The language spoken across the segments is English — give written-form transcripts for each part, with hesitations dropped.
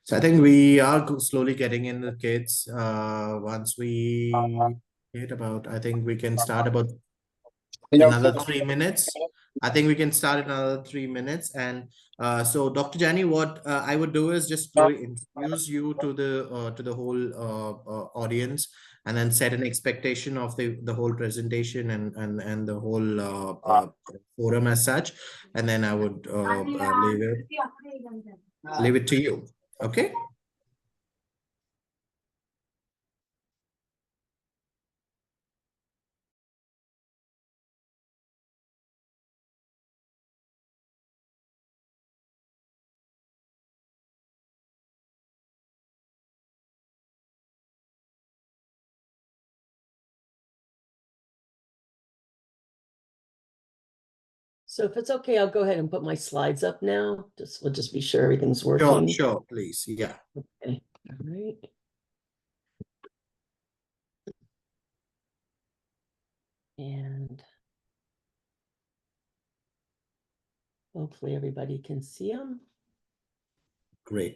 So I think we are slowly getting in the kids. Once we hit about, I think we can start about another 3 minutes. I think we can start in another 3 minutes. And so, Dr. Jani, what I would do is just slowly introduce you to the whole audience, and then set an expectation of the whole presentation and the whole forum as such. And then I would leave it to you. Okay. So if it's okay, I'll go ahead and put my slides up now. We'll just be sure everything's Sure, working. sure, please. Yeah. Okay. All right. And hopefully everybody can see them. Great.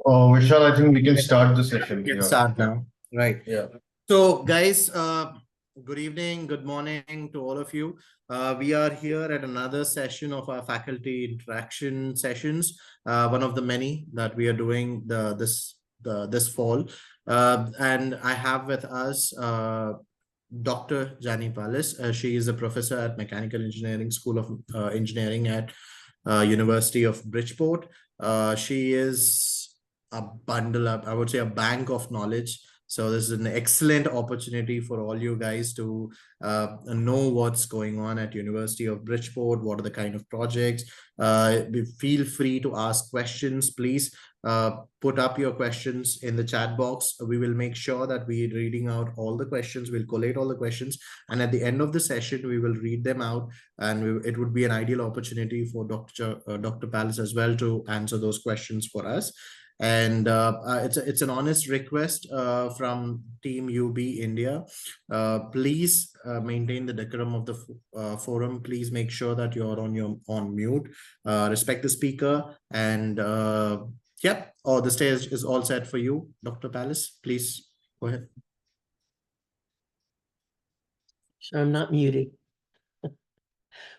Oh, Vishal, I think we can start the session. We can Yeah. start now. Right. Yeah. So, guys, good evening, good morning to all of you. We are here at another session of our faculty interaction sessions, one of the many that we are doing this fall. And I have with us Dr. Jani Pallis. She is a professor at Mechanical Engineering School of Engineering at University of Bridgeport. She is a bundle up, I would say a bank of knowledge. So this is an excellent opportunity for all you guys to know what's going on at University of Bridgeport, what are the kind of projects. Feel free to ask questions, please. Put up your questions in the chat box. We will make sure that we're reading out all the questions. We'll collate all the questions. And at the end of the session, we will read them out. And it would be an ideal opportunity for Dr. Pallis as well to answer those questions for us. And it's an honest request from Team UB India. Please maintain the decorum of the forum. Please make sure that you're on mute. Respect the speaker. And yep, the stage is all set for you, Dr. Pallis. Please go ahead. Sure, I'm not muted.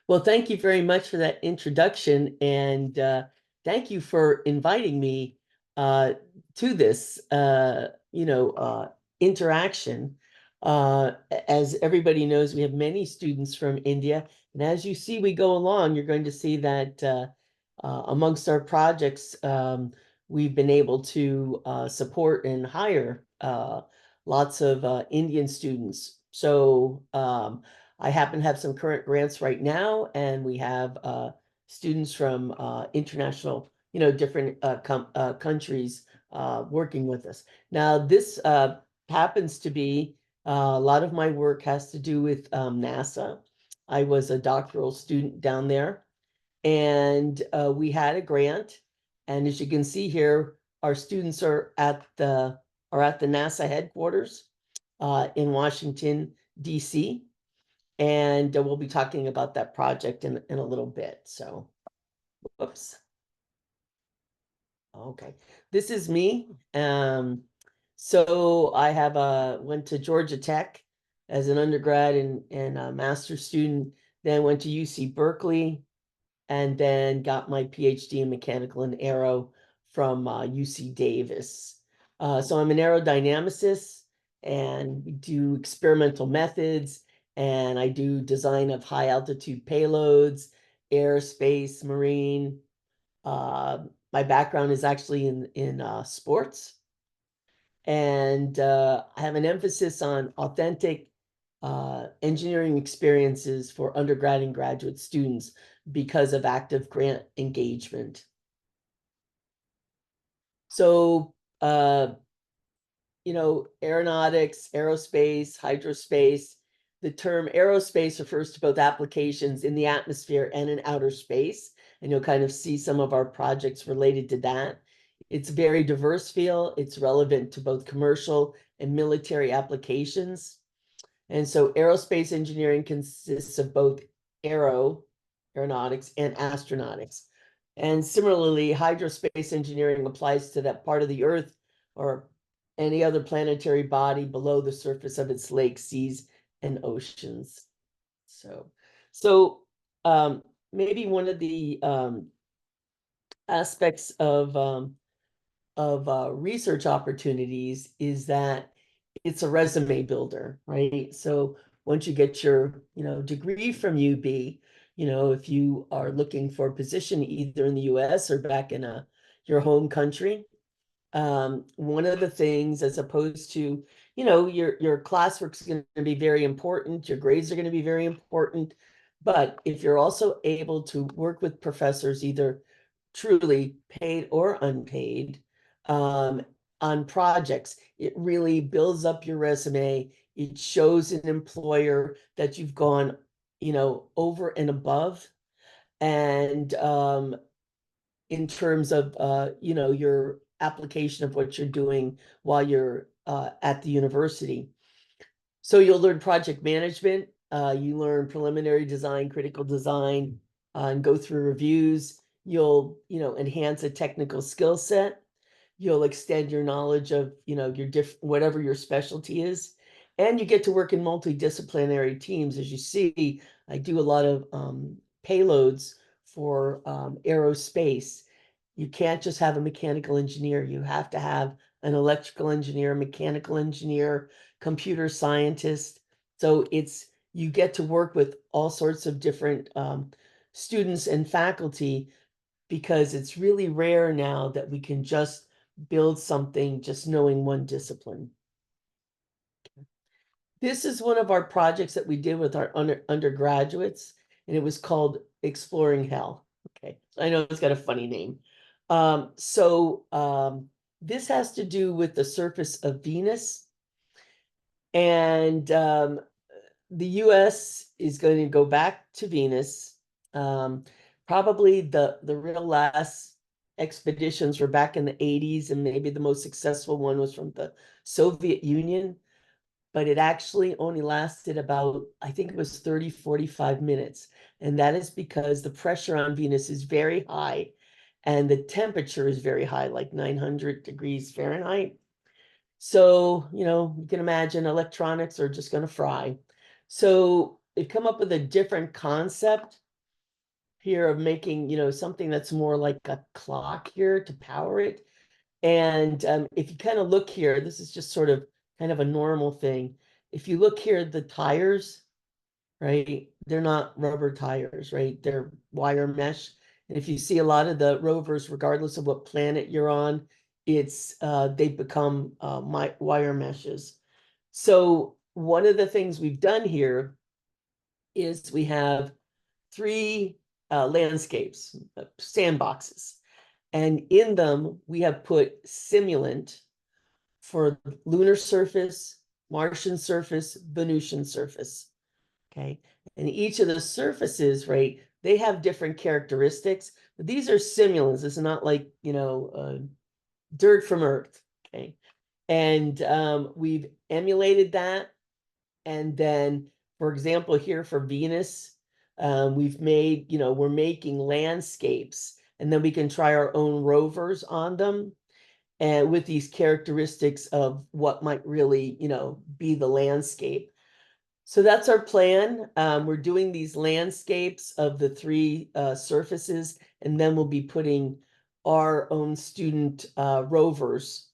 Well, thank you very much for that introduction, and thank you for inviting me to this, interaction. As everybody knows, we have many students from India, and as you see, we go along, you're going to see that amongst our projects, we've been able to support and hire lots of Indian students. So I happen to have some current grants right now, and we have students from international, different countries working with us. Now, this happens to be a lot of my work has to do with NASA. I was a doctoral student down there, and we had a grant, And as you can see here, our students are at the NASA headquarters in Washington, D.C. And we'll be talking about that project in a little bit. So, whoops. Okay, this is me. So I have went to Georgia Tech as an undergrad and a master's student, then went to UC Berkeley, and then got my PhD in mechanical and aero from UC Davis. So I'm an aerodynamicist, and we do experimental methods, and I do design of high altitude payloads, aerospace, marine. My background is actually in sports, and I have an emphasis on authentic engineering experiences for undergrad and graduate students because of active grant engagement. So, aeronautics, aerospace, hydrospace. The term aerospace refers to both applications in the atmosphere and in outer space. And you'll kind of see some of our projects related to that. It's a very diverse field. It's relevant to both commercial and military applications. And so aerospace engineering consists of both aeronautics, and astronautics. And similarly, hydrospace engineering applies to that part of the Earth or any other planetary body below the surface of its lakes, seas, and oceans. So maybe one of the aspects of research opportunities is that it's a resume builder, right? So once you get your, degree from UB, if you are looking for a position either in the US or back in your home country, one of the things, as opposed to, your classwork's going to be very important, your grades are going to be very important, but if you're also able to work with professors, either truly paid or unpaid, on projects, it really builds up your resume. It shows an employer that you've gone, over and above. And in terms of, your application of what you're doing while you're at the university. So you'll learn project management, you learn preliminary design, critical design, and go through reviews. You'll, enhance a technical skill set. You'll extend your knowledge of, your whatever your specialty is. And you get to work in multidisciplinary teams. As you see, I do a lot of payloads for aerospace. You can't just have a mechanical engineer. You have to have an electrical engineer, mechanical engineer, computer scientist. So you get to work with all sorts of different students and faculty, because it's really rare now that we can just build something just knowing one discipline. This is one of our projects that we did with our undergraduates, and it was called Exploring Hell. Okay, I know it's got a funny name. This has to do with the surface of Venus. And the US is going to go back to Venus. Probably the real last expeditions were back in the 80s, and maybe the most successful one was from the Soviet Union. But it actually only lasted about, I think it was 30, 45 minutes. And that is because the pressure on Venus is very high and the temperature is very high, like 900 degrees Fahrenheit. So, you can imagine electronics are just going to fry. So they've come up with a different concept here of making, something that's more like a clock here to power it. And if you kind of look here, this is just sort of kind of a normal thing. If you look here, the tires, right, they're not rubber tires, right? They're wire mesh. And if you see a lot of the rovers, regardless of what planet you're on, they've become wire meshes. So one of the things we've done here is we have 3 landscapes, sandboxes. And in them, we have put simulant for lunar surface, Martian surface, Venusian surface. Okay. And each of the surfaces, right, they have different characteristics, but these are simulants. It's not like, dirt from Earth, okay? And we've emulated that. And then, for example, here for Venus, we've made, we're making landscapes, and then we can try our own rovers on them, and with these characteristics of what might really, be the landscape. So that's our plan. We're doing these landscapes of the three surfaces, and then we'll be putting our own student rovers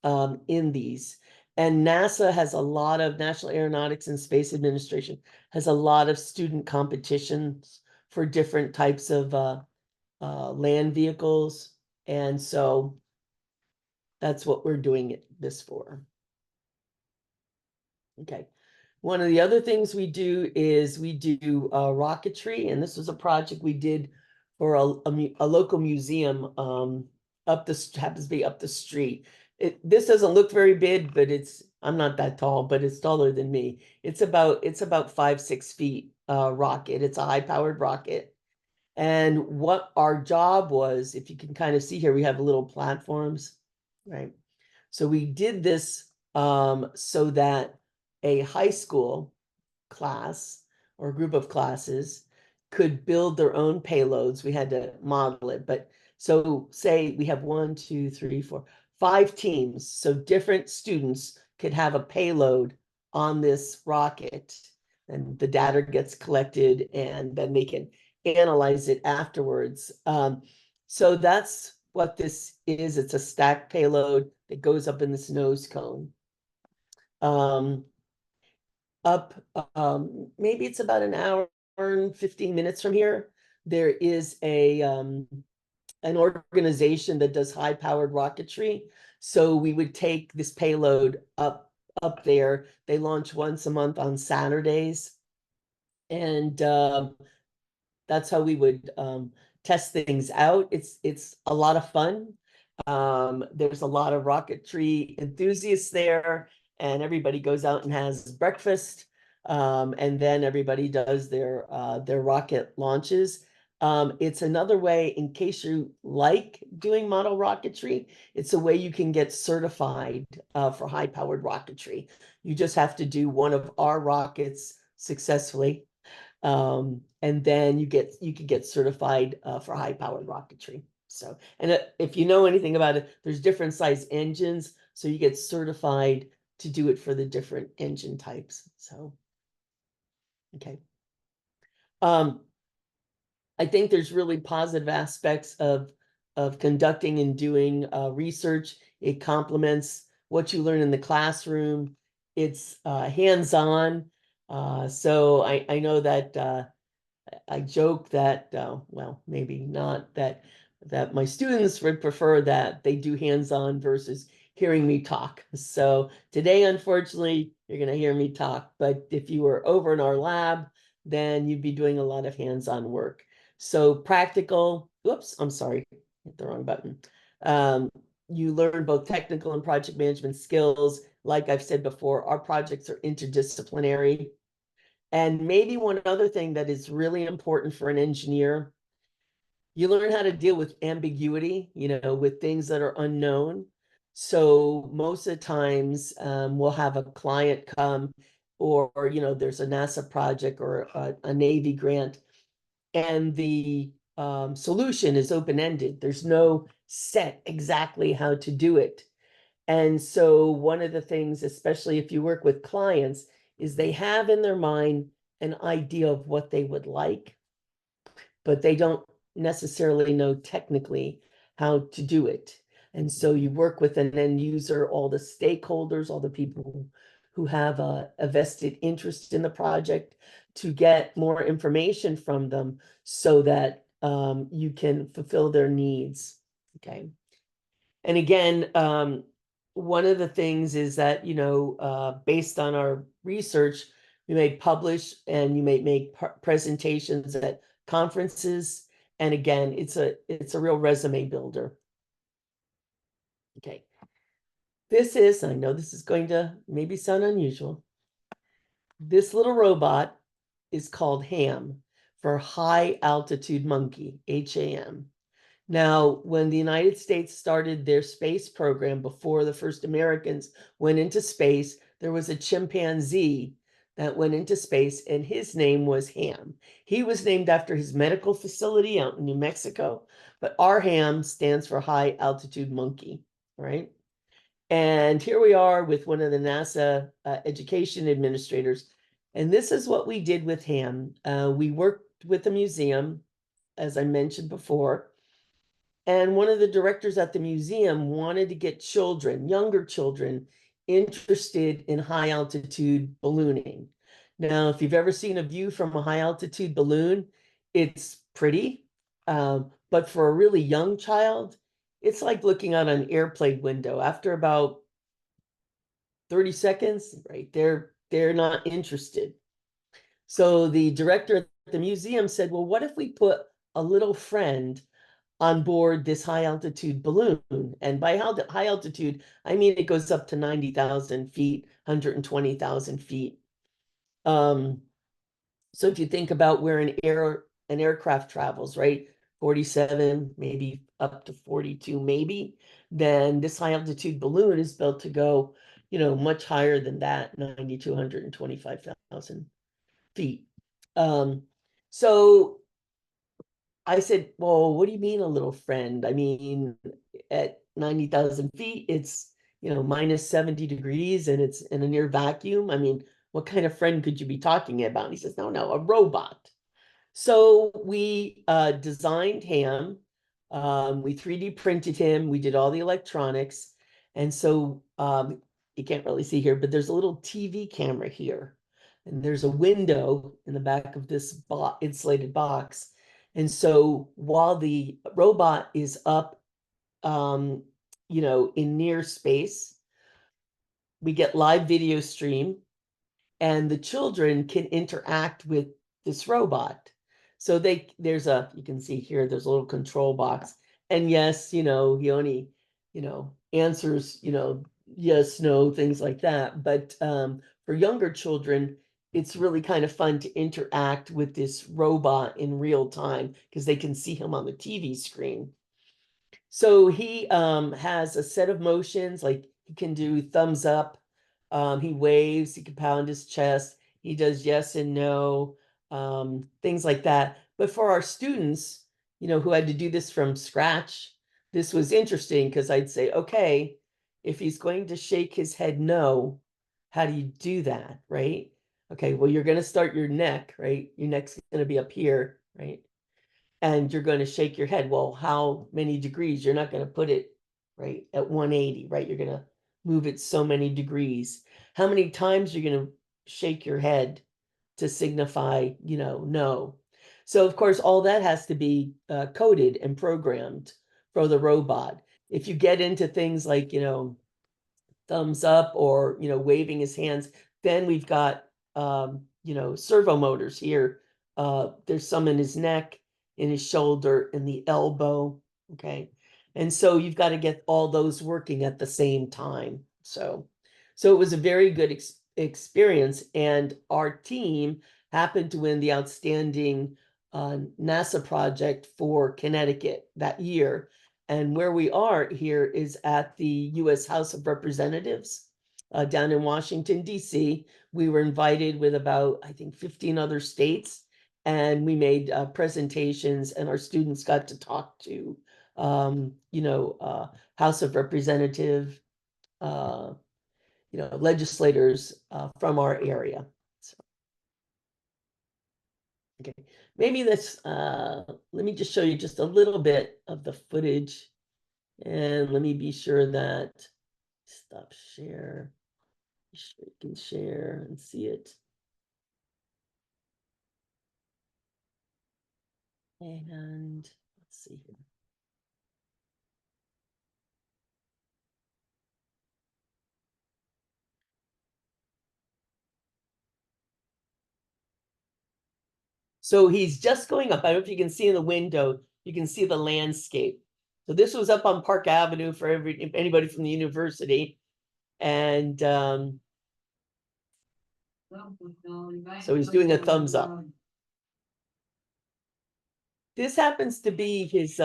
in these. And NASA has a lot of, National Aeronautics and Space Administration has a lot of student competitions for different types of land vehicles. And so that's what we're doing this for. Okay. One of the other things we do is we do rocketry, and this was a project we did for a local museum happens to be up the street. This doesn't look very big, but I'm not that tall, but it's taller than me. It's about 5-6 feet rocket. It's a high-powered rocket. And what our job was, if you can kind of see here, we have little platforms, right? So we did this so that a high school class or group of classes could build their own payloads. We had to model it, but so say we have 1, 2, 3, 4, 5 teams. So different students could have a payload on this rocket, and the data gets collected, and then they can analyze it afterwards. So that's what this is. It's a stacked payload that goes up in this nose cone. Maybe it's about an hour and 15 minutes from here, there is an organization that does high-powered rocketry. So we would take this payload up there. They launch once a month on Saturdays, and that's how we would test things out. It's a lot of fun. There's a lot of rocketry enthusiasts there, and everybody goes out and has breakfast, and then everybody does their rocket launches. It's another way, in case you like doing model rocketry, it's a way you can get certified for high-powered rocketry. You just have to do one of our rockets successfully, and then you can get certified for high-powered rocketry. So, and if you know anything about it, there's different size engines, so you get certified to do it for the different engine types. So, okay. I think there's really positive aspects of conducting and doing research. It complements what you learn in the classroom. It's hands-on. So I know that I joke that, well, maybe not, that my students would prefer that they do hands-on versus hearing me talk. So today, unfortunately, you're going to hear me talk, but if you were over in our lab, then you'd be doing a lot of hands-on work. So practical, oops, I'm sorry, hit the wrong button. You learn both technical and project management skills. Like I've said before, our projects are interdisciplinary. And maybe one other thing that is really important for an engineer, you learn how to deal with ambiguity, with things that are unknown. So most of the times we'll have a client come, or there's a NASA project or a Navy grant, and the solution is open-ended. There's no set exactly how to do it. And so one of the things, especially if you work with clients, is they have in their mind an idea of what they would like, but they don't necessarily know technically how to do it. And so you work with an end user, all the stakeholders, all the people who have a vested interest in the project, to get more information from them so that you can fulfill their needs. Okay. And again, one of the things is that, based on our research, we may publish and you may make presentations at conferences. And again, it's a real resume builder. Okay. I know this is going to maybe sound unusual. This little robot is called Ham. for high altitude monkey, HAM. Now, when the United States started their space program before the first Americans went into space, there was a chimpanzee that went into space, and his name was Ham. He was named after his medical facility out in New Mexico, but our HAM stands for high altitude monkey, right? And here we are with one of the NASA education administrators. And this is what we did with Ham. We worked with the museum, as I mentioned before. And one of the directors at the museum wanted to get children, younger children, interested in high altitude ballooning. Now, if you've ever seen a view from a high altitude balloon, it's pretty. But for a really young child, it's like looking out an airplane window. After about 30 seconds, right, they're not interested. So the director at the museum said, well, what if we put a little friend on board this high altitude balloon? And by high altitude, I mean it goes up to 90,000 feet, 120,000 feet. So if you think about where an aircraft travels, right, 47, maybe up to 42, maybe, then this high altitude balloon is built to go, much higher than that, 90 to 125,000 feet. So I said, well, what do you mean a little friend? I mean, at 90,000 feet, it's, minus 70 degrees and it's in a near vacuum. I mean, what kind of friend could you be talking about? And he says, no, a robot. So we designed Ham. We 3D printed him. We did all the electronics. And so you can't really see here, but there's a little TV camera here. And there's a window in the back of this insulated box. And so while the robot is up, in near space, we get live video stream, and the children can interact with this robot. So you can see here, there's a little control box. And yes, he only, answers, yes, no, things like that. But for younger children, it's really kind of fun to interact with this robot in real time because they can see him on the TV screen. So he has a set of motions, like he can do thumbs up, he waves, he can pound his chest, he does yes and no, things like that. But for our students, who had to do this from scratch, this was interesting because I'd say, okay, if he's going to shake his head no, how do you do that, right? Okay, well, you're going to start your neck, right? Your neck's going to be up here, right? And you're going to shake your head. Well, how many degrees? You're not going to put it right at 180, right? You're going to move it so many degrees. How many times you're going to shake your head to signify, no. So of course, all that has to be coded and programmed for the robot. If you get into things like, thumbs up or, waving his hands, then we've got, servo motors here. There's some in his neck, in his shoulder, in the elbow. Okay. And so you've got to get all those working at the same time. So it was a very good experience. And our team happened to win the outstanding NASA project for Connecticut that year. And where we are here is at the U.S. House of Representatives down in Washington, D.C. We were invited with about, I think, 15 other states, and we made presentations, and our students got to talk to, House of Representative, legislators from our area. So, okay, maybe let me just show you just a little bit of the footage, and let me be sure that stop share. You can share and see it. And let's see here. So he's just going up. I don't know if you can see in the window, you can see the landscape. So this was up on Park Avenue for anybody from the university. And so he's doing a thumbs up. This happens to be his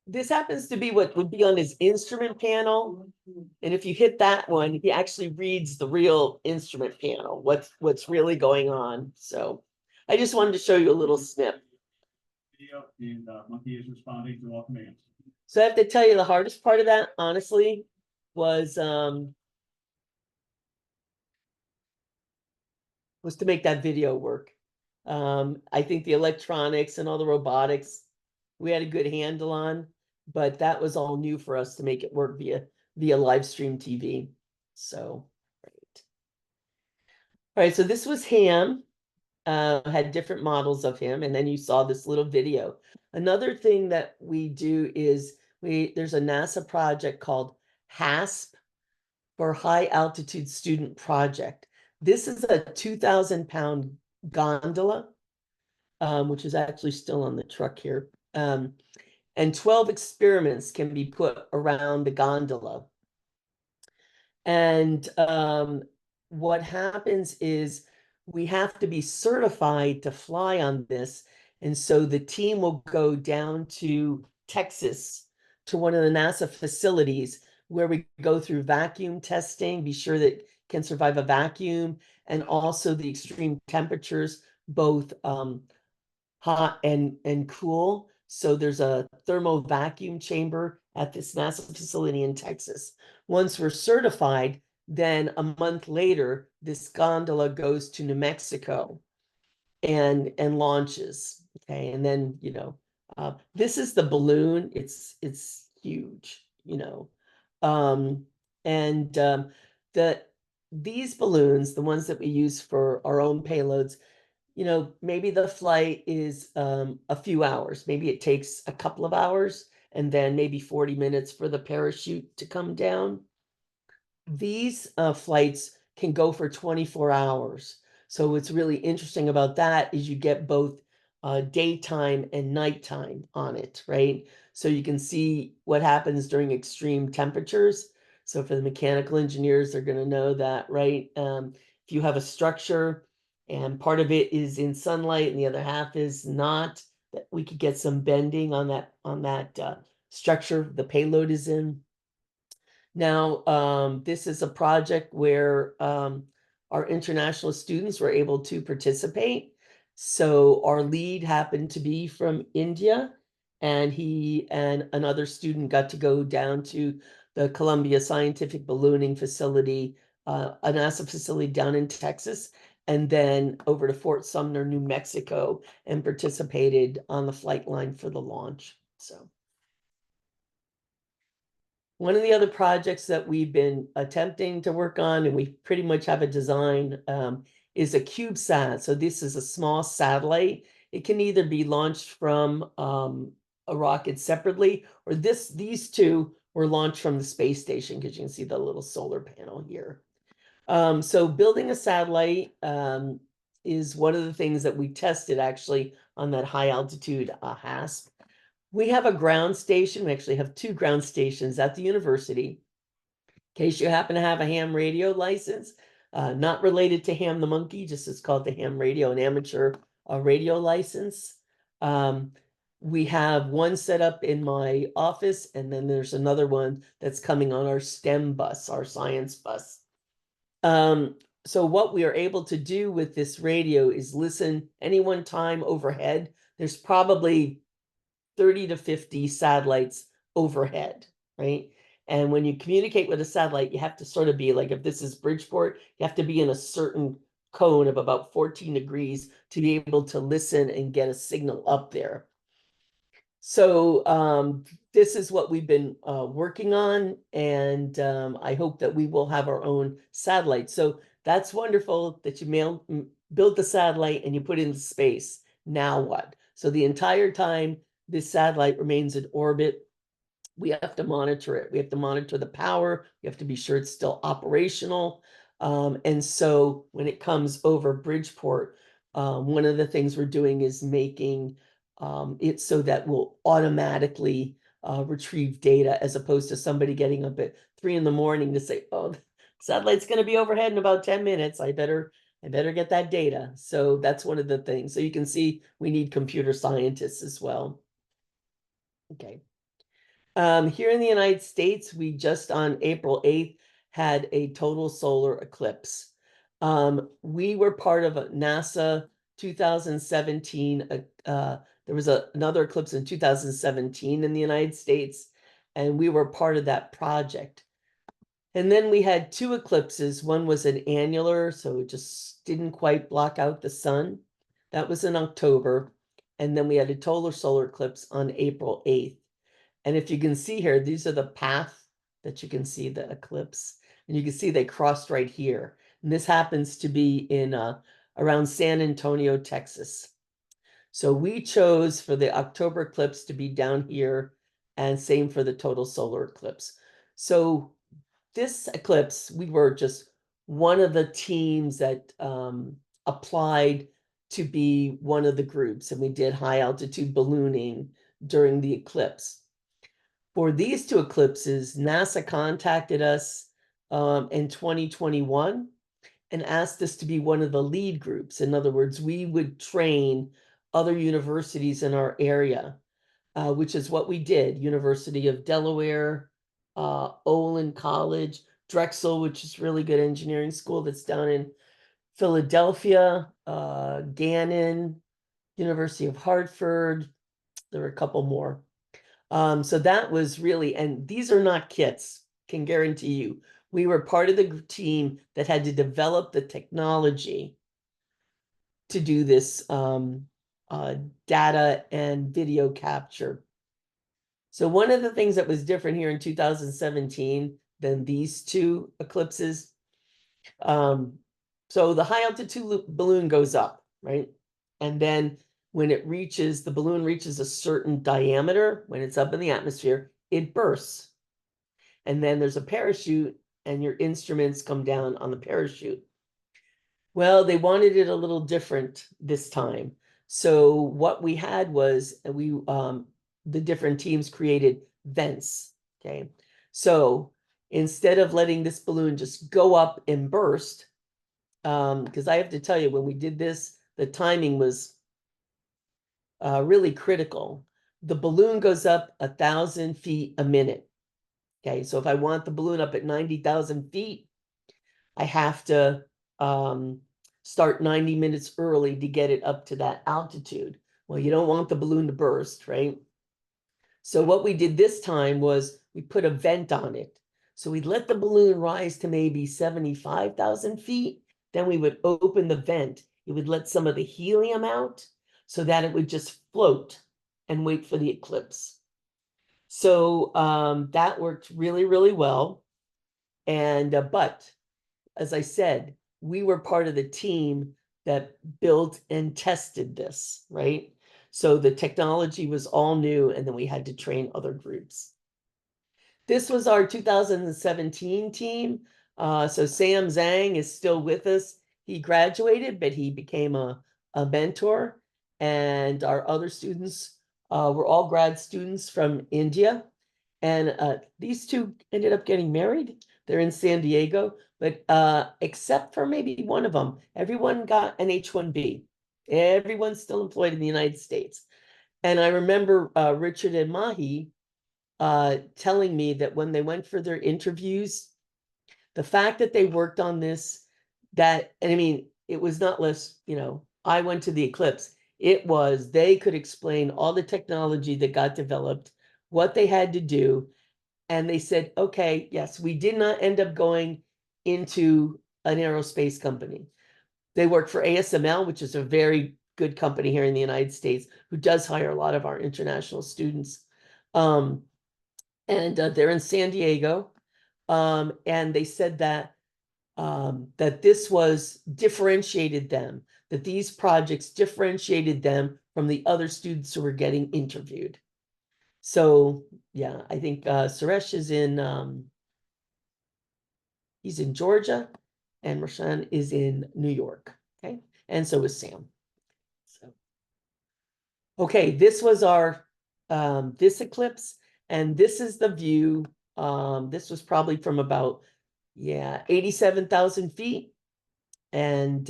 this happens to be what would be on his instrument panel. And if you hit that one, he actually reads the real instrument panel, what's really going on. So I just wanted to show you a little snip. Video and monkey is responding to all commands. So I have to tell you, the hardest part of that, honestly, was to make that video work. I think the electronics and all the robotics we had a good handle on, but that was all new for us to make it work via live stream TV. So, right. All right, so this was Ham. Had different models of him, and then you saw this little video. Another thing that we do is there's a NASA project called HASP, for High Altitude Student Project. This is a 2,000-pound gondola, which is actually still on the truck here. And 12 experiments can be put around the gondola. And what happens is we have to be certified to fly on this. And so the team will go down to Texas to one of the NASA facilities where we go through vacuum testing, be sure that it can survive a vacuum, and also the extreme temperatures, both hot and cool. So there's a thermal vacuum chamber at this NASA facility in Texas. Once we're certified, then a month later, this gondola goes to New Mexico and launches. Okay, and then this is the balloon. It's huge, these balloons, the ones that we use for our own payloads, maybe the flight is a few hours. Maybe it takes a couple of hours and then maybe 40 minutes for the parachute to come down. These flights can go for 24 hours. So what's really interesting about that is you get both daytime and nighttime on it, right? So you can see what happens during extreme temperatures. So for the mechanical engineers, they're going to know that, right? If you have a structure and part of it is in sunlight and the other half is not, that we could get some bending on that structure the payload is in. Now, this is a project where our international students were able to participate. So our lead happened to be from India, and he and another student got to go down to the Columbia Scientific Ballooning Facility, a NASA facility down in Texas, and then over to Fort Sumner, New Mexico, and participated on the flight line for the launch. So one of the other projects that we've been attempting to work on, and we pretty much have a design, is a CubeSat. So this is a small satellite. It can either be launched from a rocket separately, or these two were launched from the space station, because you can see the little solar panel here. So building a satellite is one of the things that we tested actually on that high altitude HASP. We have a ground station. We actually have two ground stations at the university. In case you happen to have a ham radio license, not related to Ham the monkey, just it's called the ham radio, an amateur radio license. We have one set up in my office, and then there's another one that's coming on our STEM bus, our science bus. So what we are able to do with this radio is listen any one time overhead. There's probably 30 to 50 satellites overhead, right? And when you communicate with a satellite, you have to sort of be like, if this is Bridgeport, you have to be in a certain cone of about 14 degrees to be able to listen and get a signal up there. So this is what we've been working on, and I hope that we will have our own satellite. So that's wonderful that you build the satellite and you put it into space. Now what? So the entire time this satellite remains in orbit, we have to monitor it. We have to monitor the power. We have to be sure it's still operational. And so when it comes over Bridgeport, one of the things we're doing is making it so that we'll automatically retrieve data, as opposed to somebody getting up at 3 in the morning to say, oh, the satellite's going to be overhead in about 10 minutes. I better I better get that data. So that's one of the things. So you can see we need computer scientists as well. Okay. Here in the United States, we just on April 8th had a total solar eclipse. We were part of a NASA 2017. There was another eclipse in 2017 in the United States, and we were part of that project. And then we had two eclipses. One was an annular, so it just didn't quite block out the sun. That was in October. And then we had a total solar eclipse on April 8th. And if you can see here, these are the path that you can see the eclipse. And you can see they crossed right here. And this happens to be in around San Antonio, Texas. So we chose for the October eclipse to be down here, and same for the total solar eclipse. So this eclipse, we were just one of the teams that applied to be one of the groups, and we did high altitude ballooning during the eclipse. For these two eclipses, NASA contacted us in 2021 and asked us to be one of the lead groups. In other words, we would train other universities in our area, which is what we did. University of Delaware, Olin College, Drexel, which is really good engineering school that's down in Philadelphia, Gannon, University of Hartford. There were a couple more. So that was really, and these are not kits, can guarantee you. We were part of the team that had to develop the technology to do this data and video capture. So one of the things that was different here in 2017 than these two eclipses, so the high altitude balloon goes up, right? And then when it reaches, the balloon reaches a certain diameter, when it's up in the atmosphere, it bursts. And then there's a parachute and your instruments come down on the parachute. Well, they wanted it a little different this time. So what we had was the different teams created vents, okay? So instead of letting this balloon just go up and burst, because I have to tell you, when we did this, the timing was really critical. The balloon goes up 1,000 feet a minute. Okay, so if I want the balloon up at 90,000 feet, I have to start 90 minutes early to get it up to that altitude. Well, you don't want the balloon to burst, right? So what we did this time was we put a vent on it. So we'd let the balloon rise to maybe 75,000 feet. Then we would open the vent. It would let some of the helium out so that it would just float and wait for the eclipse. So that worked really, really well. And but as I said, we were part of the team that built and tested this, right? So the technology was all new, and then we had to train other groups. This was our 2017 team. So Sam Zhang is still with us. He graduated, but he became a mentor. And our other students were all grad students from India. And these two ended up getting married. They're in San Diego, but except for maybe one of them, everyone got an H-1B. Everyone's still employed in the United States. And I remember Richard and Mahi telling me that when they went for their interviews, the fact that they worked on this, and I mean, it was not less, I went to the eclipse. It was, they could explain all the technology that got developed, what they had to do. And they said, okay, yes, we did not end up going into an aerospace company. They worked for ASML, which is a very good company here in the United States, who does hire a lot of our international students. And they're in San Diego. And they said that that this was differentiated them, that these projects differentiated them from the other students who were getting interviewed. So yeah, I think Suresh is he's in Georgia, and Roshan is in New York. Okay, and so is Sam. So okay, this was our this eclipse, and this is the view. This was probably from about 87,000 feet. And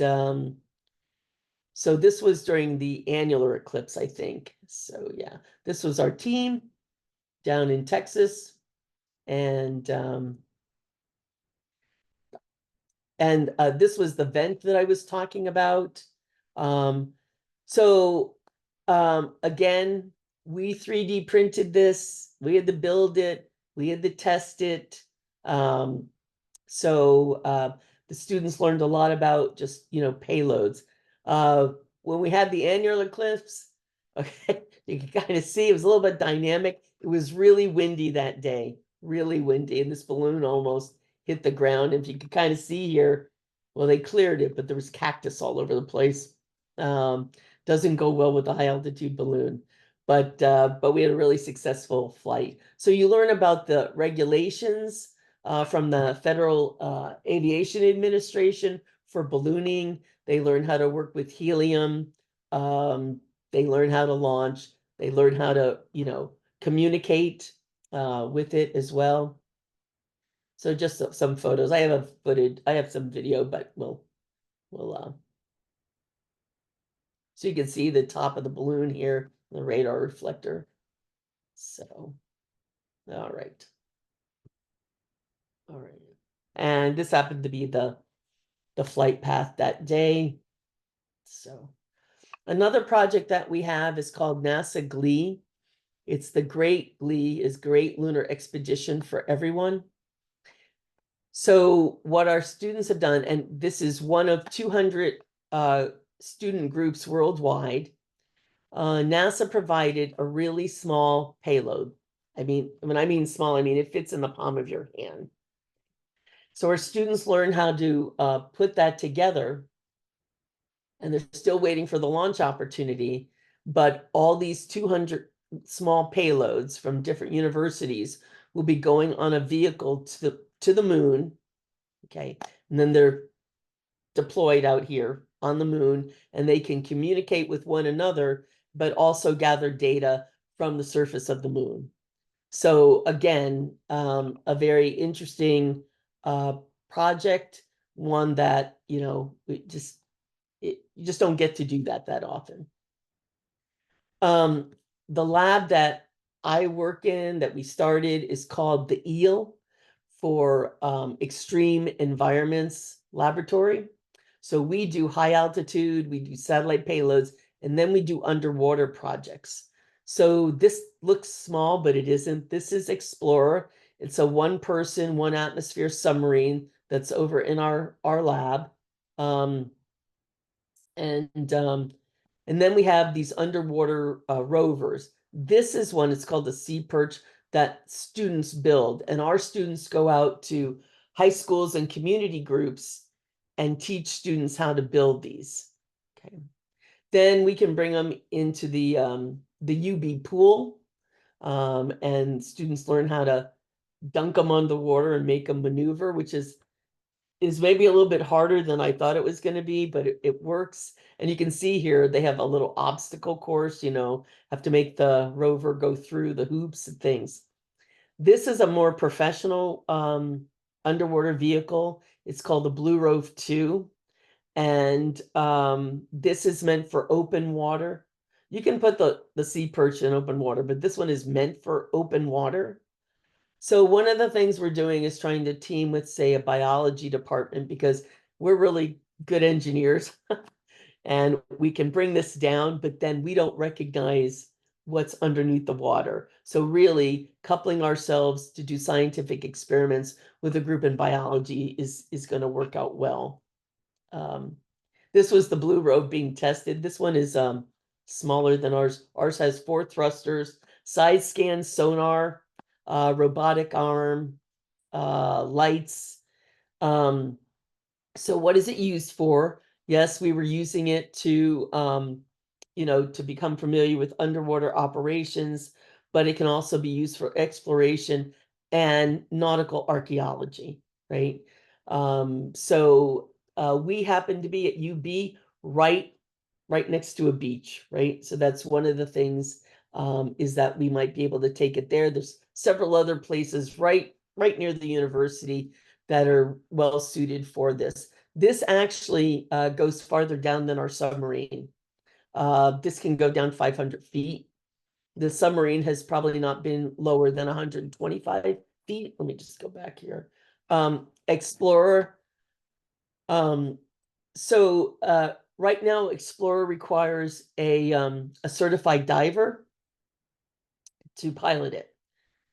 so this was during the annular eclipse, I think. So yeah, this was our team down in Texas. And this was the vent that I was talking about. So again, we 3D printed this. We had to build it. We had to test it. So the students learned a lot about just, you know, payloads. When we had the annular eclipse, okay, you can kind of see it was a little bit dynamic. It was really windy that day, really windy, and this balloon almost hit the ground. If you can kind of see here, well, they cleared it, but there was cactus all over the place. Doesn't go well with the high altitude balloon, but we had a really successful flight. So you learn about the regulations from the Federal Aviation Administration for ballooning. They learn how to work with helium. They learn how to launch. They learn how to, you know, communicate with it as well. So just some photos. I have I have some video, but we'll so you can see the top of the balloon here, the radar reflector. So, all right. All right. And this happened to be the flight path that day. So another project that we have is called NASA GLEE. It's the Great GLEE is Great Lunar Expedition for Everyone. So what our students have done, and this is one of 200 student groups worldwide, NASA provided a really small payload. I mean, when I mean small, I mean it fits in the palm of your hand. So our students learn how to put that together, and they're still waiting for the launch opportunity. But all these 200 small payloads from different universities will be going on a vehicle to the moon. Okay, and then they're deployed out here on the moon, and they can communicate with one another, but also gather data from the surface of the moon. So again, a very interesting project, one that, you know, you just don't get to do that often. The lab that I work in, that we started, is called the EEL, for Extreme Environments Laboratory. So we do high altitude, we do satellite payloads, and then we do underwater projects. So this looks small, but it isn't. This is Explorer. It's a one person, one atmosphere submarine that's over in our lab. And then we have these underwater rovers. This is one, it's called the Sea Perch, that students build. And our students go out to high schools and community groups and teach students how to build these. Okay. Then we can bring them into the UB pool, and students learn how to dunk them underwater and make them maneuver, which is maybe a little bit harder than I thought it was going to be, but it works. And you can see here, they have a little obstacle course, you know, have to make the rover go through the hoops and things. This is a more professional underwater vehicle. It's called the Blue Rove 2. And this is meant for open water. You can put the Sea Perch in open water, but this one is meant for open water. So one of the things we're doing is trying to team with, say, a biology department, because we're really good engineers and we can bring this down, but then we don't recognize what's underneath the water. So really coupling ourselves to do scientific experiments with a group in biology is going to work out well. This was the Blue Rove being tested. This one is smaller than ours. Ours has 4 thrusters, side scan sonar, robotic arm, lights. So what is it used for? Yes, we were using it to, you know, to become familiar with underwater operations, but it can also be used for exploration and nautical archaeology, right? So we happen to be at UB right next to a beach, right? So that's one of the things, is that we might be able to take it there. There's several other places right near the university that are well suited for this. This actually goes farther down than our submarine. This can go down 500 feet. The submarine has probably not been lower than 125 feet. Let me just go back here. Explorer. Right now, Explorer requires a certified diver to pilot it.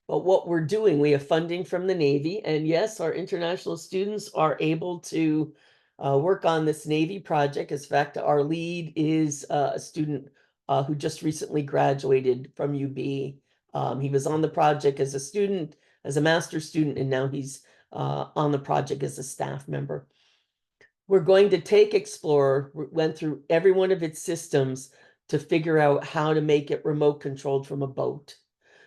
But what we're doing, we have funding from the Navy, and yes, our international students are able to work on this Navy project. In fact, our lead is a student who just recently graduated from UB. He was on the project as a student, as a master's student, and now he's on the project as a staff member. We're going to take Explorer, went through every one of its systems to figure out how to make it remote controlled from a boat.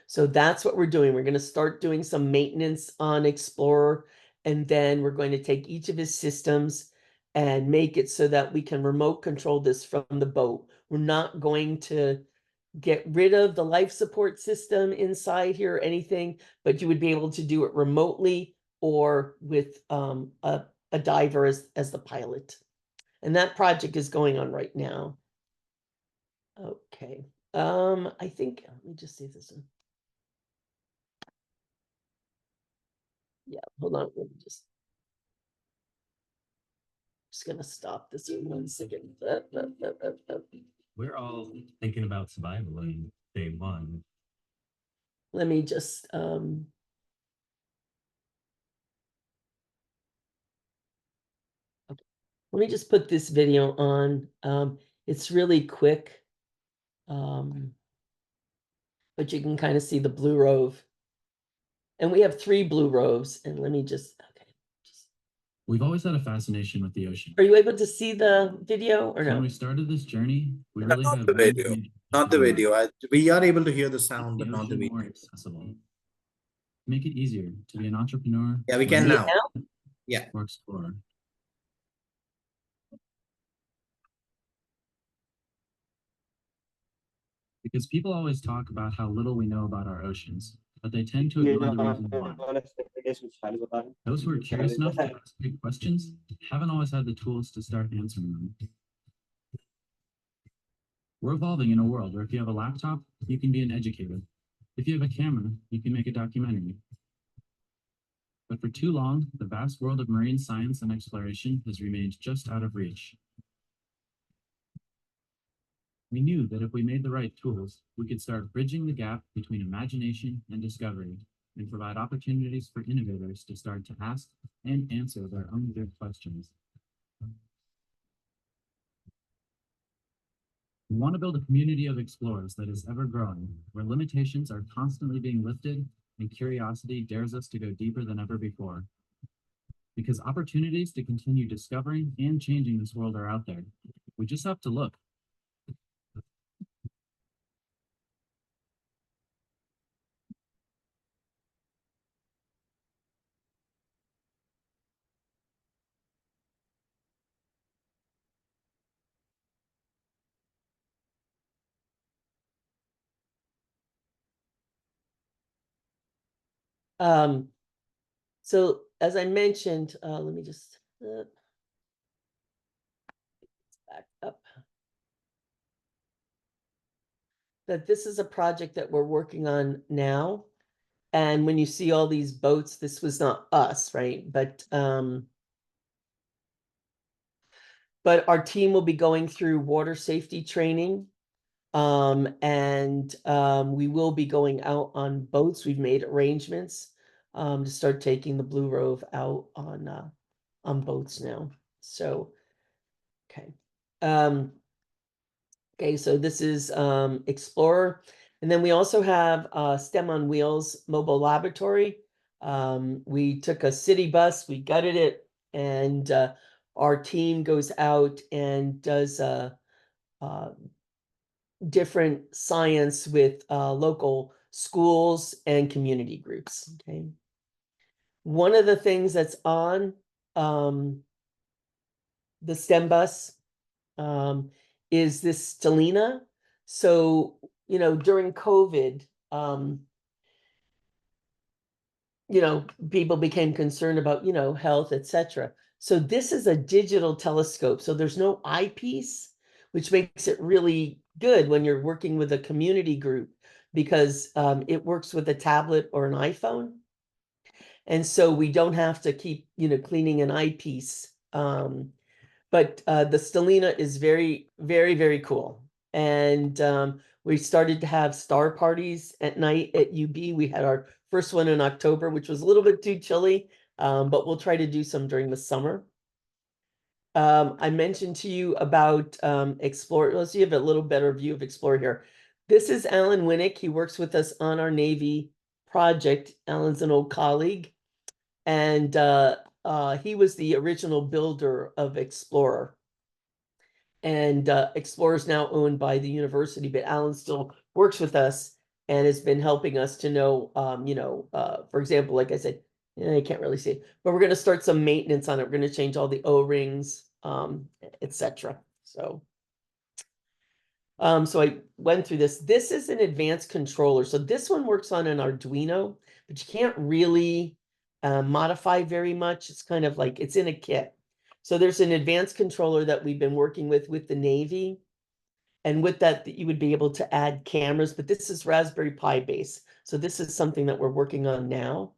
So that's what we're doing. We're going to start doing some maintenance on Explorer, and then we're going to take each of his systems and make it so that we can remote control this from the boat. We're not going to get rid of the life support system inside here or anything, but you would be able to do it remotely or with a diver as the pilot. And that project is going on right now. Okay. I think, let me just see this one. Yeah, hold on. Let me just gonna stop this in 1 second. We're all thinking about survival in day one. Let me just okay. Let me just put this video on. It's really quick. But you can kind of see the blue rove. And we have 3 blue roves. And let me just, okay. We've always had a fascination with the ocean. Are you able to see the video or When no? we started this journey, we really Not had the one video. major Not the goal: video. We are able to hear the sound, make but the not the ocean more video. accessible. Make it easier to be an entrepreneur. Yeah, we can learner, now. Yeah. or explorer. Because people always talk about how little we know about our oceans, but they tend to ignore the reason why. Those who are curious enough to ask big questions haven't always had the tools to start answering them. We're evolving in a world where if you have a laptop, you can be an educator. If you have a camera, you can make a documentary. But for too long, the vast world of marine science and exploration has remained just out of reach. We knew that if we made the right tools, we could start bridging the gap between imagination and discovery and provide opportunities for innovators to start to ask and answer their own big questions. We want to build a community of explorers that is ever growing, where limitations are constantly being lifted and curiosity dares us to go deeper than ever before. Because opportunities to continue discovering and changing this world are out there. We just have to look. So as I mentioned, let me just back up. That this is a project that we're working on now. And when you see all these boats, this was not us, right? But our team will be going through water safety training. And we will be going out on boats. We've made arrangements to start taking the Blue Rove out on boats now. So, okay. Okay, so this is Explorer. And then we also have STEM on Wheels mobile laboratory. We took a city bus, we gutted it, and our team goes out and does different science with local schools and community groups. Okay. One of the things that's on the STEM bus is this Stellina. So, during COVID, people became concerned about, health, etc. So this is a digital telescope. So there's no eyepiece, which makes it really good when you're working with a community group because it works with a tablet or an iPhone. And so we don't have to keep, cleaning an eyepiece. But the Stellina is very, very, very cool. And we started to have star parties at night at UB. We had our first one in October, which was a little bit too chilly, but we'll try to do some during the summer. I mentioned to you about Explorer. Let's see if you have a little better view of Explorer here. This is Alan Winnick. He works with us on our Navy project. Alan's an old colleague. And he was the original builder of Explorer. And Explorer is now owned by the university, but Alan still works with us and has been helping us to know, for example, like I said, I can't really see it, but we're going to start some maintenance on it. We're going to change all the O-rings, etc. So I went through this. This is an advanced controller. So this one works on an Arduino, but you can't really modify very much. It's kind of like it's in a kit. So there's an advanced controller that we've been working with the Navy. And with that, you would be able to add cameras, but this is Raspberry Pi base. So this is something that we're working on now.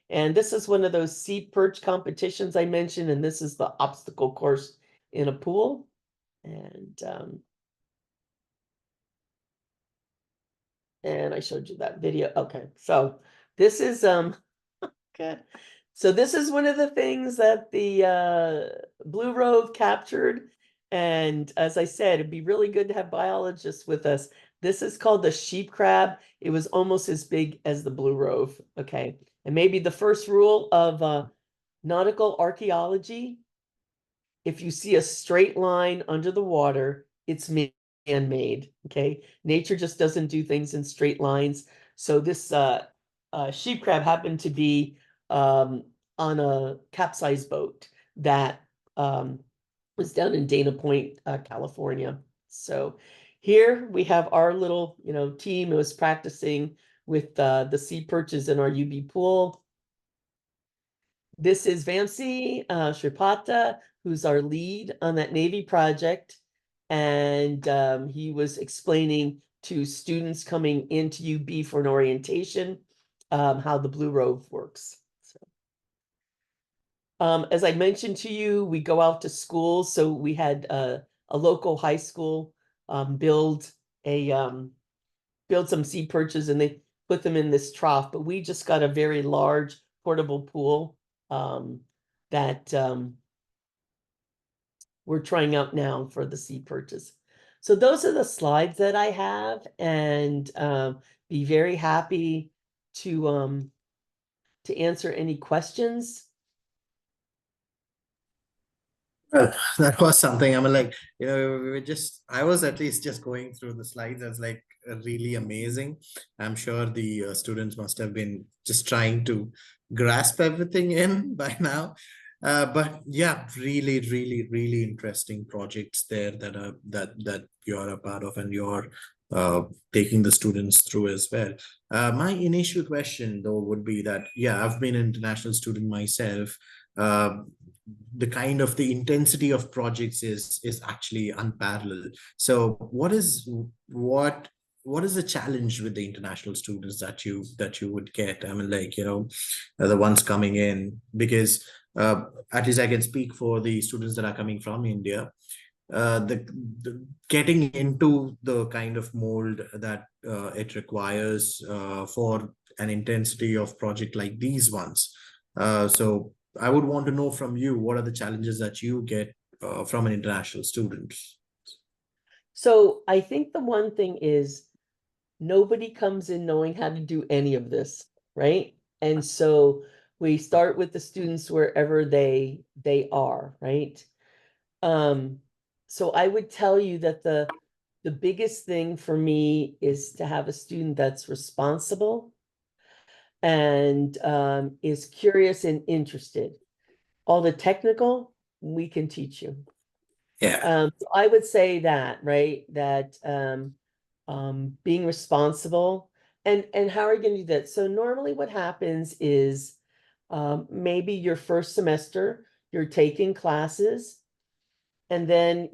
And this is one of those sea perch competitions I mentioned, and this is the obstacle course in a pool. And I showed you that video. Okay, so this is good. So this is one of the things that the Blue Rove captured. And as I said, it'd be really good to have biologists with us. This is called the sheep crab. It was almost as big as the Blue Rove. Okay. And maybe the first rule of nautical archaeology, if you see a straight line under the water, it's man-made. Okay. Nature just doesn't do things in straight lines. So this sheep crab happened to be on a capsized boat that was down in Dana Point, California. So here we have our little, team. It was practicing with the sea perches in our UB pool. This is Vamsi Shripata, who's our lead on that Navy project. And he was explaining to students coming into UB for an orientation how the Blue Rove works. As I mentioned to you, we go out to schools. So we had a local high school build some sea perches, and they put them in this trough. But we just got a very large portable pool that we're trying out now for the sea perches. So those are the slides that I have, and be very happy to answer any questions. That was something. I mean, like, I was at least just going through the slides. It's like really amazing. I'm sure the students must have been just trying to grasp everything in by now. But yeah, really, really, really interesting projects there that you're a part of, and you're taking the students through as well. My initial question though would be that, yeah, I've been an international student myself. The intensity of projects is actually unparalleled. So what is the challenge with the international students that you would get? I mean, like, the ones coming in, because at least I can speak for the students that are coming from India. The getting into the kind of mold that it requires for an intensity of project like these ones. So I would want to know from you, what are the challenges that you get from an international student? So I think the one thing is nobody comes in knowing how to do any of this, right? And so we start with the students wherever they are, right? So I would tell you that the biggest thing for me is to have a student that's responsible and is curious and interested. All the technical, we can teach you. Yeah. So I would say that, right? That being responsible, and how are you going to do that? So normally what happens is maybe your first semester, you're taking classes. And then,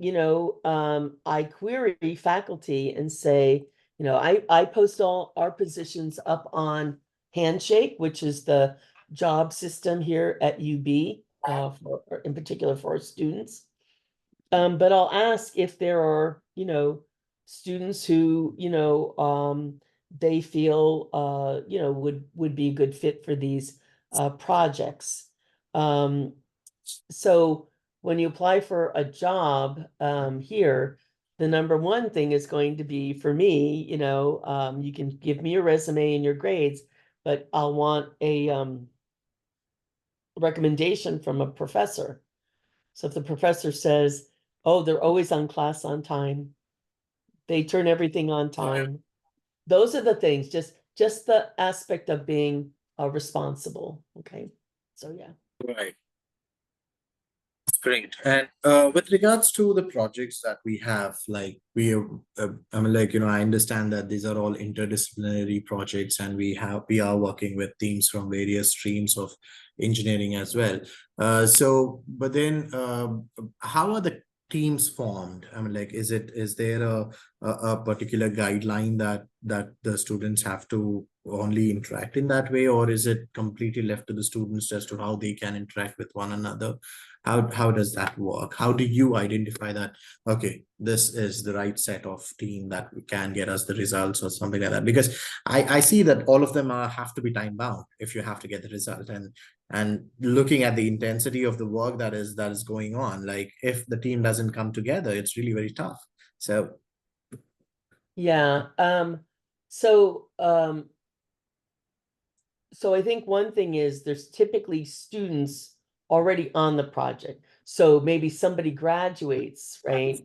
I query faculty and say, I post all our positions up on Handshake, which is the job system here at UB, in particular for our students. But I'll ask if there are, students who, they feel, would be a good fit for these projects. So when you apply for a job here, the number one thing is going to be for me, you can give me your resume and your grades, but I'll want a recommendation from a professor. So if the professor says, oh, they're always on class on time, they turn everything on time. Those are the things, just the aspect of being responsible. Okay. So yeah. Right. Great. And with regards to the projects that we have, like I mean, like, I understand that these are all interdisciplinary projects, and we are working with teams from various streams of engineering as well. But then how are the teams formed? I mean, like, is there a particular guideline that the students have to only interact in that way, or is it completely left to the students as to how they can interact with one another? How does that work? How do you identify that, okay, this is the right set of team that can get us the results or something like that? Because I see that all of them have to be time bound if you have to get the result, and looking at the intensity of the work that is going on, like if the team doesn't come together, it's really very tough. So yeah. So I think one thing is there's typically students already on the project. So maybe somebody graduates, right?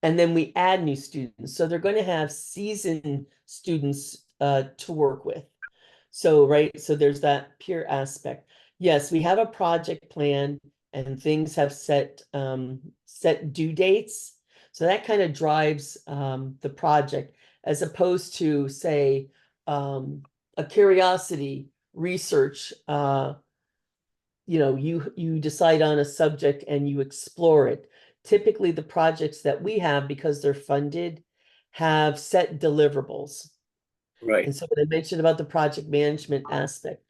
And then we add new students. So they're going to have seasoned students to work with. So, right, so there's that peer aspect. Yes, we have a project plan and things have set due dates. So that kind of drives the project, as opposed to, say, a curiosity research. You decide on a subject and you explore it. Typically, the projects that we have, because they're funded, have set deliverables. right. And so what I mentioned about the project management aspect.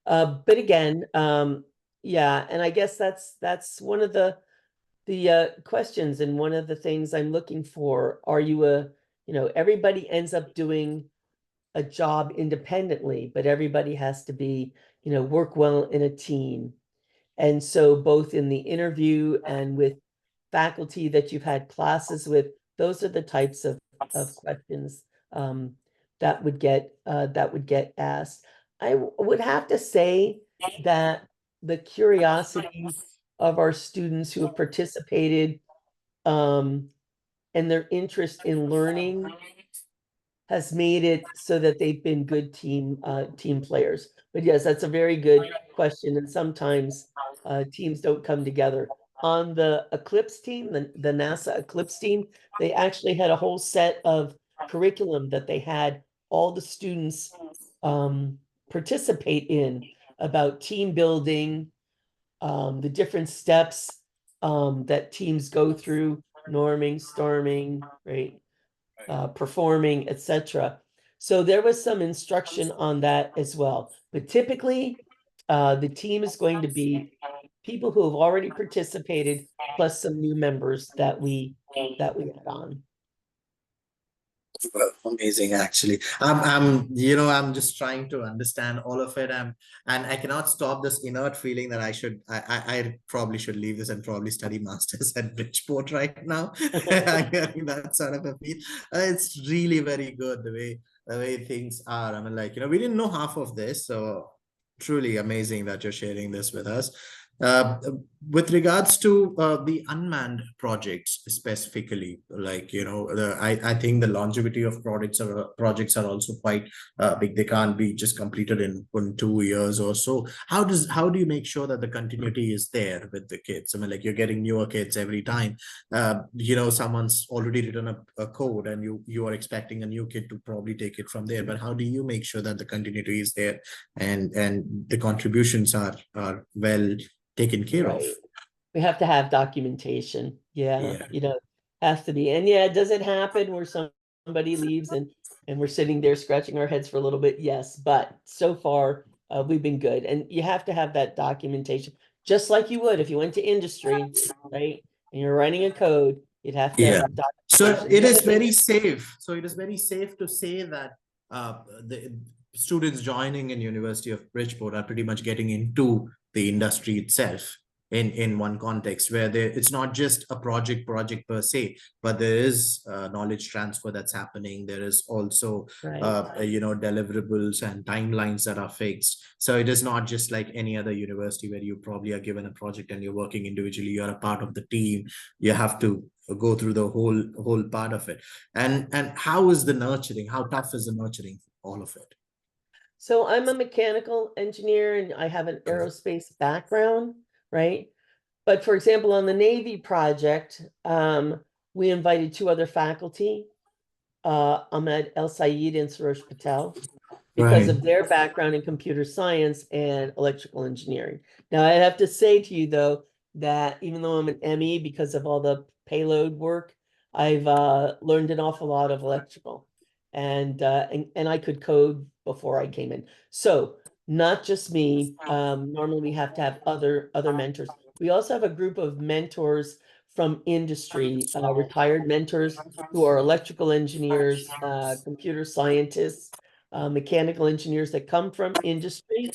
But again, yeah, and I guess that's one of the questions, and one of the things I'm looking for. Are you everybody ends up doing a job independently, but everybody has to be, work well in a team. And so both in the interview and with faculty that you've had classes with, those are the types of questions that would get asked. I would have to say that the curiosity of our students who have participated and their interest in learning has made it so that they've been good team players. But yes, that's a very good question. And sometimes teams don't come together. On the Eclipse team, the NASA Eclipse team, they actually had a whole set of curriculum that they had all the students participate in, about team building, the different steps that teams go through, norming, storming, right? Performing, etc. So there was some instruction on that as well. But typically, the team is going to be people who have already participated, plus some new members that we add on. Well, amazing, actually. I'm just trying to understand all of it. And I cannot stop this inert feeling that I probably should leave this and probably study masters at Bridgeport right now. I'm getting that sort of a feel. It's really very good the way things are. I mean, like, we didn't know half of this, so truly amazing that you're sharing this with us. With regards to the unmanned projects specifically, like, I think the longevity of projects are also quite big. They can't be just completed in 2 years or so. How do you make sure that the continuity is there with the kids? I mean, like, you're getting newer kids every time. Someone's already written a code, and you are expecting a new kid to probably take it from there. But how do you make sure that the continuity is there and the contributions are well taken care of? We have to have documentation. Yeah, Yeah. you know, has to be. And yeah, does it happen where somebody leaves and we're sitting there scratching our heads for a little bit? Yes, but so far we've been good. And you have to have that documentation, just like you would if you went to industry, right? And you're writing a code, you'd have to Yeah. have So documentation. it The is other thing- very safe. So it is very safe to say that the students joining in University of Bridgeport are pretty much getting into the industry itself in one context where it's not just a project per se, but there is knowledge transfer that's happening. There is also Right. deliverables and timelines that are fixed. So it is not just like any other university where you probably are given a project and you're working individually. You're a part of the team. You have to go through the whole part of it. And how is the nurturing? How tough is the nurturing? All of it. So I'm a mechanical engineer and I have an aerospace background, right? But for example, on the Navy project, we invited 2 other faculty, Ahmed El Sayed and Suresh Patel, because of their background in computer science and electrical engineering. Now, I have to say to you, though, that even though I'm an ME, because of all the payload work, I've learned an awful lot of electrical. And I could code before I came in. So not just me. Normally we have to have other mentors. We also have a group of mentors from industry, retired mentors who are electrical engineers, computer scientists, mechanical engineers that come from industry,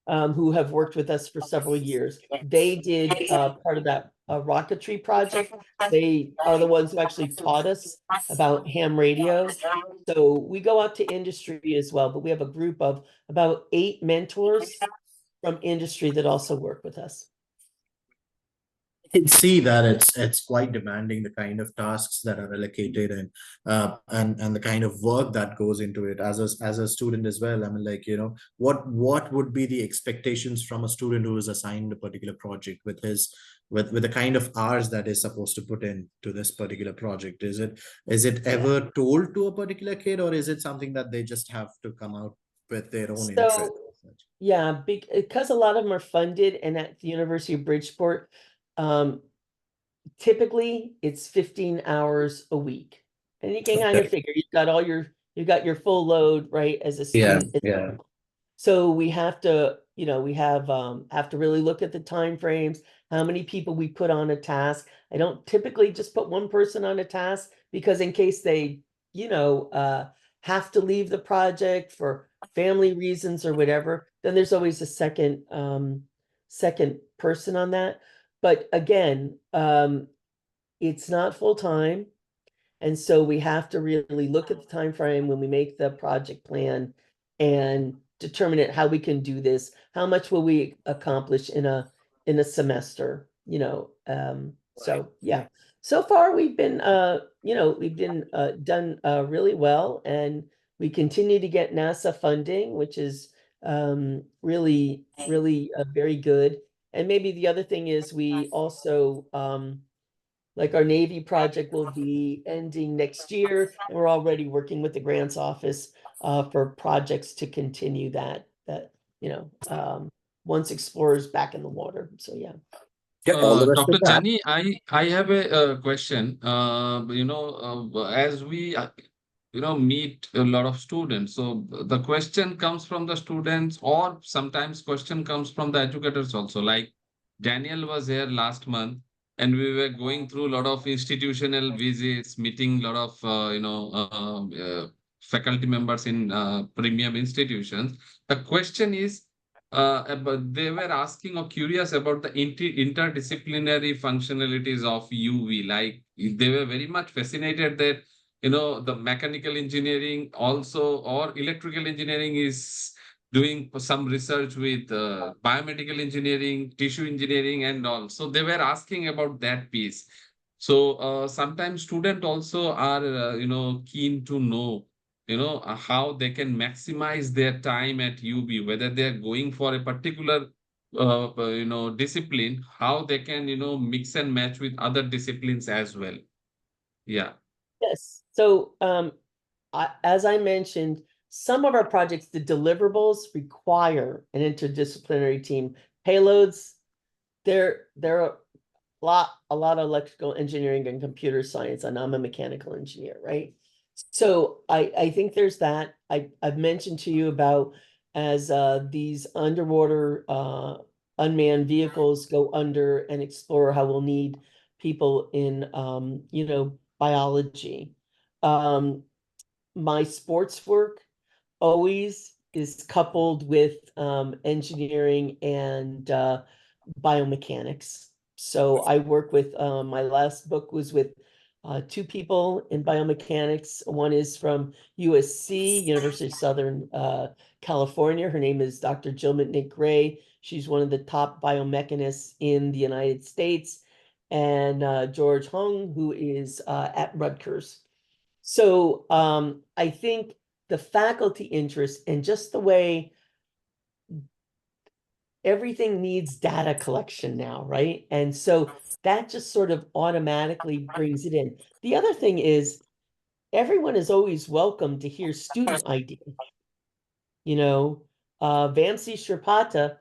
who have worked with us for several years. They did part of that rocketry project. They are the ones who actually taught us about ham radio. So we go out to industry as well, but we have a group of about 8 mentors from industry that also work with us. Can see that it's quite demanding, the kind of tasks that are allocated and the kind of work that goes into it as a student as well. I mean, like, what would be the expectations from a student who is assigned a particular project with the kind of hours that is supposed to put into this particular project? Is it ever told to a particular kid, or is it something that they just have to come out with their own interest? Yeah, because a lot of them are funded, and at the University of Bridgeport, typically it's 15 hours a week. And you can kind of figure you've got your full load, right, as a student. Yeah. So we have to, we have to really look at the time frames, how many people we put on a task. I don't typically just put one person on a task, because in case they, have to leave the project for family reasons or whatever, then there's always a second person on that. But again, it's not full time. And so we have to really look at the time frame when we make the project plan and determine how we can do this. How much will we accomplish in a semester, so yeah. So far we've been done really well, and we continue to get NASA funding, which is really very good. And maybe the other thing is we also like our Navy project will be ending next year, and we're already working with the grants office for projects to continue that once explorers back in the water. So yeah. All the rest Dr. of that. Jani, I have a question. As we meet a lot of students, so the question comes from the students, or sometimes question comes from the educators also. Like Daniel was here last month, and we were going through a lot of institutional visits, meeting a lot of faculty members in premium institutions. The question is, but they were asking or curious about the interdisciplinary functionalities of UV. Like they were very much fascinated that the mechanical engineering also, or electrical engineering is doing some research with biomedical engineering, tissue engineering, and all. So they were asking about that piece. So sometimes students also are keen to know how they can maximize their time at UB, whether they're going for a particular discipline, how they can mix and match with other disciplines as well. Yeah. Yes. So as I mentioned, some of our projects, the deliverables require an interdisciplinary team. Payloads, they're a lot of electrical engineering and computer science, and I'm a mechanical engineer, right? So I think there's that. I've mentioned to you about as these underwater unmanned vehicles go under and explore how we'll need people in you know, biology. My sports work always is coupled with engineering and biomechanics. So I work with my last book was with two people in biomechanics. One is from USC, University of Southern California. Her name is Dr. Jill McNick-Gray. She's one of the top biomechanists in the United States. And George Hung, who is at Rutgers. So I think the faculty interest and just the way everything needs data collection now, right? And so that just sort of automatically brings it in. The other thing is everyone is always welcome to hear student ideas. You know, Vamsi Shripata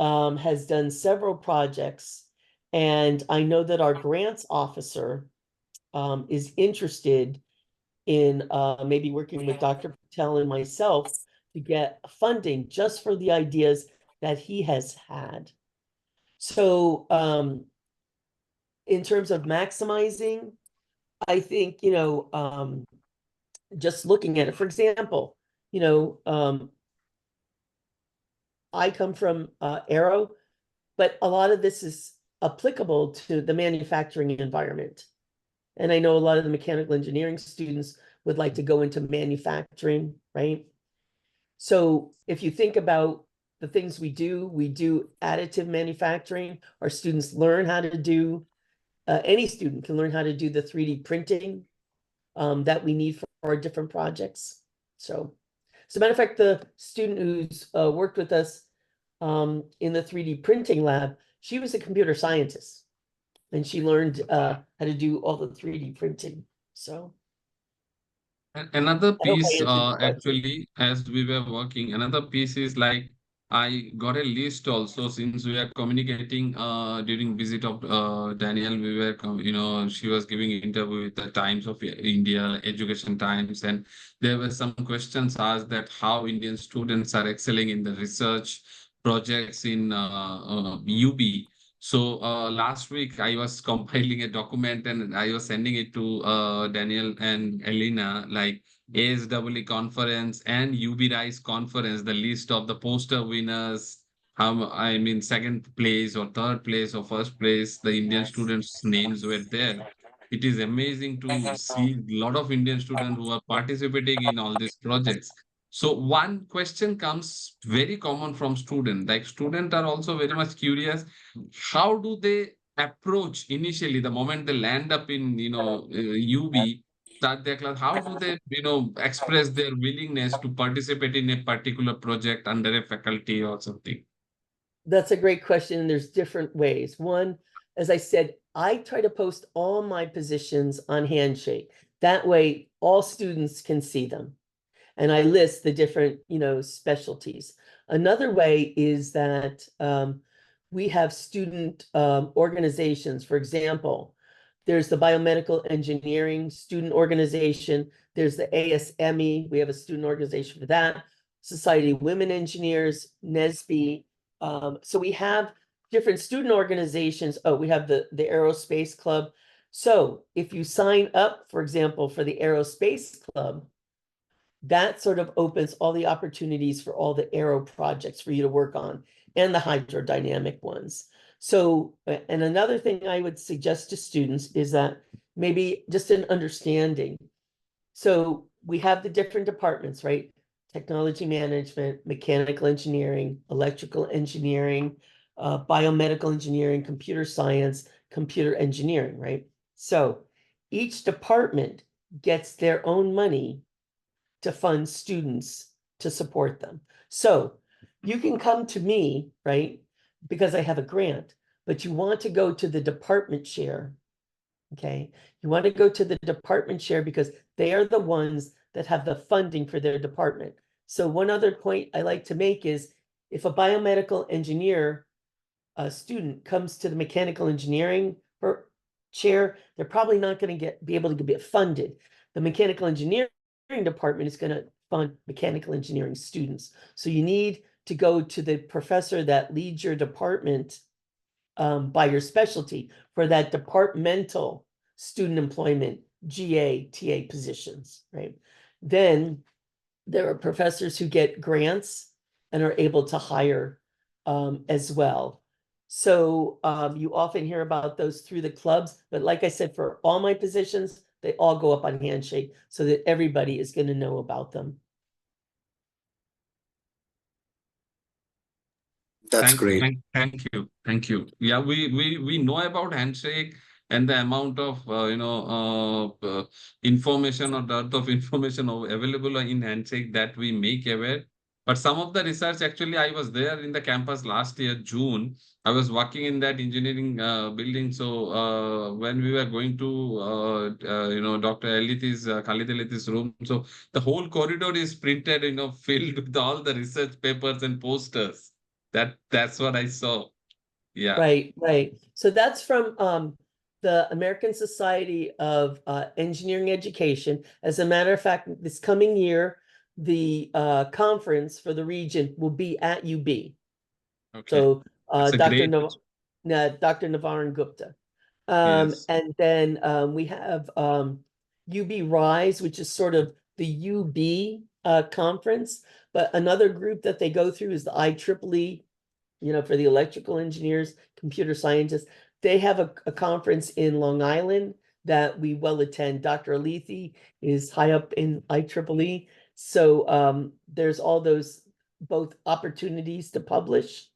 has done several projects, and I know that our grants officer is interested in maybe working with Dr. Patel and myself to get funding just for the ideas that he has had. So in terms of maximizing, I think, you know, just looking at it, for example, you know, I come from Aero, but a lot of this is applicable to the manufacturing environment. And I know a lot of the mechanical engineering students would like to go into manufacturing, right? So if you think about the things we do additive manufacturing. Our students learn how to do, any student can learn how to do the 3D printing that we need for our different projects. So, as a matter of fact, the student who's worked with us in the 3D printing lab, she was a computer scientist. And she learned how to do all the 3D printing. So Another I hope I piece, answered your question. actually, as we were working, another piece is like I got a list also since we are communicating during visit of Daniel. We were, you know, she was giving interview with the Times of India, Education Times, and there were some questions asked that how Indian students are excelling in the research projects in UB. So last week I was compiling a document and I was sending it to Daniel and Elena, like ASEE conference and UB Rise conference, the list of the poster winners. I mean, second place or third place or first place, the Indian students' names were there. It is amazing to see a lot of Indian students who are participating in all these projects. So one question comes very common from students. Like students are also very much curious. How do they approach initially the moment they land up in, you know, UB, start their class? How do they, you know, express their willingness to participate in a particular project under a faculty or something? That's a great question. There's different ways. One, as I said, I try to post all my positions on Handshake. That way, all students can see them. And I list the different, you know, specialties. Another way is that we have student organizations. For example, there's the Biomedical Engineering Student Organization. There's the ASME. We have a student organization for that. Society of Women Engineers, NSBE. So we have different student organizations. Oh, we have the Aerospace Club. So if you sign up, for example, for the Aerospace Club, that sort of opens all the opportunities for all the aero projects for you to work on and the hydrodynamic ones. So, and another thing I would suggest to students is that maybe just an understanding. So we have the different departments, right? Technology management, mechanical engineering, electrical engineering, biomedical engineering, computer science, computer engineering, right? So each department gets their own money to fund students to support them. So you can come to me, right? Because I have a grant, but you want to go to the department chair. Okay. You want to go to the department chair because they are the ones that have the funding for their department. So one other point I like to make is if a biomedical engineer student comes to the mechanical engineering chair, they're probably not going to be able to get funded. The mechanical engineering department is going to fund mechanical engineering students. So you need to go to the professor that leads your department by your specialty for that departmental student employment, GA, TA positions, right? Then there are professors who get grants and are able to hire as well. So you often hear about those through the clubs, but like I said, for all my positions, they all go up on Handshake so that everybody is going to know about them. That's great. Thank you. Yeah, we know about Handshake and the amount of information or dearth of information available in Handshake that we make aware. But some of the research, actually, I was there in the campus last year, June. I was working in that engineering building. So when we were going to, Dr. Khalid Elithi's room, so the whole corridor is printed, filled with all the research papers and posters. That's what I saw. Yeah. Right. So that's from the American Society of Engineering Education. As a matter of fact, this coming year, the conference for the region will be at UB. Okay. So That's a Dr. great- Dr. Navaran Gupta. Yes. And then we have UB Rise, which is sort of the UB conference. But another group that they go through is the IEEE, for the electrical engineers, computer scientists. They have a conference in Long Island that we will attend. Dr. Alethi is high up in IEEE. So there's all those both opportunities to publish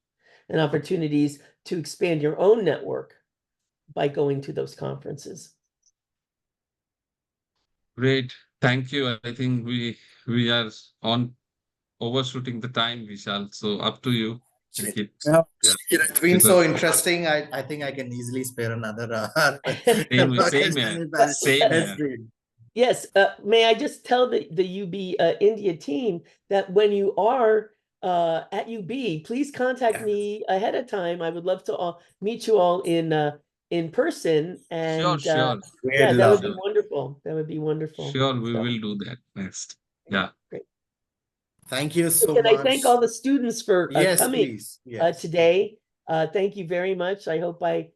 and opportunities to expand your own network by going to those conferences. Great. Thank you. I think we are on overshooting the time, Vishal. So up to you. Thank you. Yeah. Yeah. It's been so interesting. I think I can easily spare another hour. Same here. Same That's here. great. Yes, may I just tell the UB India team that when you are at UB, please contact me ahead of time. I would love to meet you all in person. And Sure. yeah, that would be Sure. wonderful. That would be wonderful. Sure, we So, will do that next. Yeah. great. Thank you so Can much. I thank all the students for Yes, coming please. Yes. today? Thank you very much. I hope I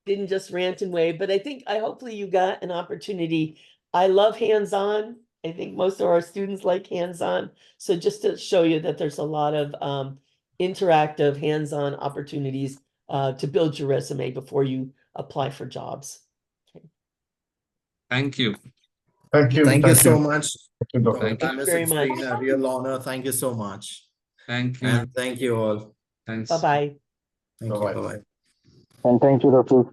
didn't just rant and rave, but I hopefully you got an opportunity. I love hands-on. I think most of our students like hands-on. So just to show you that there's a lot of interactive hands-on opportunities to build your resume before you apply for jobs. Thank you. Thank you. Thank you so much. Thank you, Dr. Thank you Pallis. very It's much. been a real honor. Thank you so much. Thank you. And thank you all. Thanks. Bye-bye. Thank you. Bye-bye. Bye-bye. And thank you, Dr.